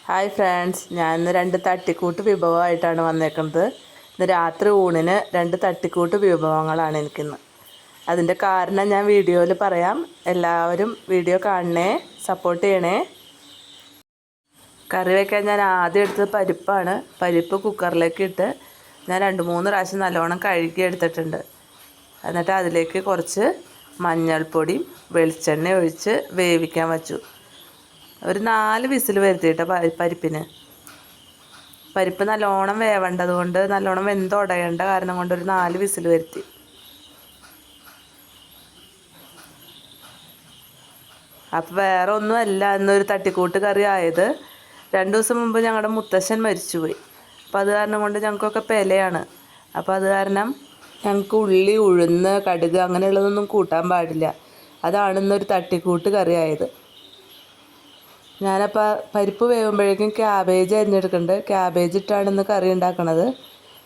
Hi friends, ഞാൻ ഇന്ന് 2 തട്ടിക്കൂട്ട് വിഭവമായിട്ടാണ് വന്നേക്കുന്നത്. ഇന്ന് രാത്രി ഊണിന് 2 തട്ടിക്കൂട്ട് വിഭവങ്ങളാണ് എനിക്കിന്ന്. അതിൻ്റെ കാരണം ഞാൻ വീഡിയോയിൽ പറയാം. എല്ലാവരും വീഡിയോ കാണണേ, സപ്പോർട്ട് ചെയ്യണേ. കറി വയ്ക്കാൻ ഞാൻ ആദ്യം എടുത്തത് പരിപ്പാണ്. പരിപ്പ് കുക്കറിലേക്ക് ഇട്ട് ഞാൻ 2-3 പ്രാവശ്യം നല്ലോണം കഴുകി എടുത്തിട്ടുണ്ട്. എന്നിട്ട് അതിലേക്ക് കുറച്ച് മഞ്ഞൾപ്പൊടിയും വെളിച്ചെണ്ണ ഒഴിച്ച് വേവിക്കാൻ വച്ചു. ഒരു 4 വിസിൽ വരുത്തിയിട്ട് പരിപ്പിന്. പരിപ്പ് നല്ലോണം വേവേണ്ടത് കൊണ്ട്, നല്ലോണം വെന്തുടയേണ്ട കാരണം കൊണ്ട് ഒരു 4 വിസിൽ വരുത്തി. അപ്പോൾ വേറെ ഒന്നുമല്ല ഇന്നൊരു തട്ടിക്കൂട്ട് കറി ആയത്. 2 ദിവസം മുമ്പ് ഞങ്ങളുടെ മുത്തശ്ശൻ മരിച്ചുപോയി. അപ്പോൾ അത് കാരണം കൊണ്ട് ഞങ്ങൾക്കൊക്കെ പെലയാണ്. അപ്പോൾ അത് കാരണം ഞങ്ങൾക്ക് ഉള്ളി, ഉഴുന്ന്, കടുക് അങ്ങനെയുള്ളതൊന്നും കൂട്ടാൻ പാടില്ല. അതാണ് ഇന്നൊരു തട്ടിക്കൂട്ട് കറി ആയത്. ഞാനപ്പോൾ പരിപ്പ് വേവുമ്പോഴേക്കും ക്യാബേജ് അരിഞ്ഞെടുക്കുന്നുണ്ട്. ക്യാബേജ് ഇട്ടാണ് ഇന്ന് കറി ഉണ്ടാക്കണത്.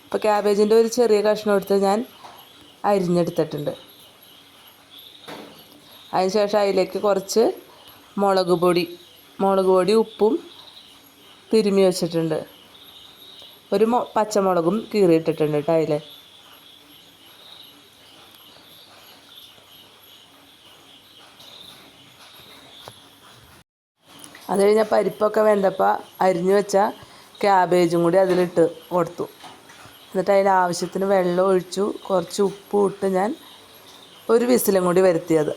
അപ്പോൾ ക്യാബേജിൻ്റെ ഒരു ചെറിയ കഷ്ണം എടുത്ത് ഞാൻ അരിഞ്ഞെടുത്തിട്ടുണ്ട്. അതിനുശേഷം അതിലേക്ക് കുറച്ച് മുളക് പൊടി ഉപ്പും തിരുമ്മി വെച്ചിട്ടുണ്ട്. ഒരു പച്ചമുളകും കീറിയിട്ടിട്ടുണ്ട് കേട്ടോ അതിൽ. അത് കഴിഞ്ഞാൽ പരിപ്പൊക്കെ വെന്തപ്പോൾ അരിഞ്ഞു വെച്ച ക്യാബേജും കൂടി അതിലിട്ട് കൊടുത്തു. എന്നിട്ട് അതിന് ആവശ്യത്തിന് വെള്ളം ഒഴിച്ചു, കുറച്ച് ഉപ്പും ഇട്ട് ഞാൻ ഒരു വിസിലും കൂടി വരുത്തിയത്.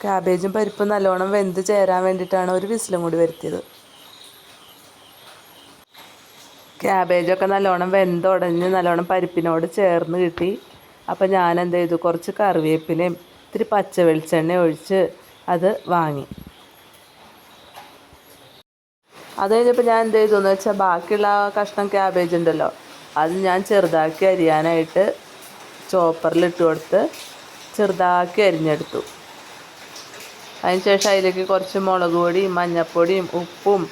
ക്യാബേജും പരിപ്പും നല്ലോണം വെന്ത് ചേരാൻ വേണ്ടിയിട്ടാണ് ഒരു വിസിലും കൂടി വരുത്തിയത്. ക്യാബേജൊക്കെ നല്ലോണം വെന്തുടഞ്ഞ് നല്ലോണം പരിപ്പിനോട് ചേർന്ന് കിട്ടി. അപ്പോൾ ഞാൻ എന്ത് ചെയ്തു, കുറച്ച് കറിവേപ്പിലയും ഇത്തിരി പച്ച വെളിച്ചെണ്ണ ഒഴിച്ച് അത് വാങ്ങി. അത് കഴിഞ്ഞപ്പോൾ ഞാൻ എന്ത് ചെയ്തു എന്ന് വെച്ചാൽ, ബാക്കിയുള്ള കഷ്ണം ക്യാബേജ് ഉണ്ടല്ലോ, അത് ഞാൻ ചെറുതാക്കി അരിയാനായിട്ട് ചോപ്പറിലിട്ട് കൊടുത്ത് ചെറുതാക്കി അരിഞ്ഞെടുത്തു. അതിനുശേഷം അതിലേക്ക് കുറച്ച് മുളക് പൊടിയും മഞ്ഞൾപ്പൊടിയും ഉപ്പും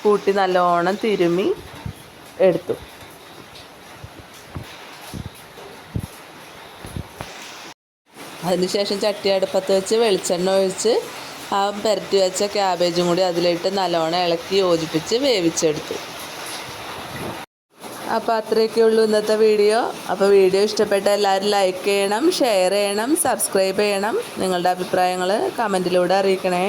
കൂട്ടി നല്ലോണം തിരുമ്മി എടുത്തു. അതിനുശേഷം ചട്ടി അടുപ്പത്ത് വെച്ച് വെളിച്ചെണ്ണ ഒഴിച്ച് ആ പുരട്ടി വെച്ച ക്യാബേജും കൂടി അതിലിട്ട് നല്ലോണം ഇളക്കി യോജിപ്പിച്ച് വേവിച്ചെടുത്തു. അപ്പോൾ അത്രയൊക്കെ ഉള്ളൂ ഇന്നത്തെ വീഡിയോ. അപ്പോൾ വീഡിയോ ഇഷ്ടപ്പെട്ട എല്ലാവരും ലൈക്ക് ചെയ്യണം, ഷെയർ ചെയ്യണം, സബ്സ്ക്രൈബ് ചെയ്യണം. നിങ്ങളുടെ അഭിപ്രായങ്ങൾ കമൻറ്റിലൂടെ അറിയിക്കണേ.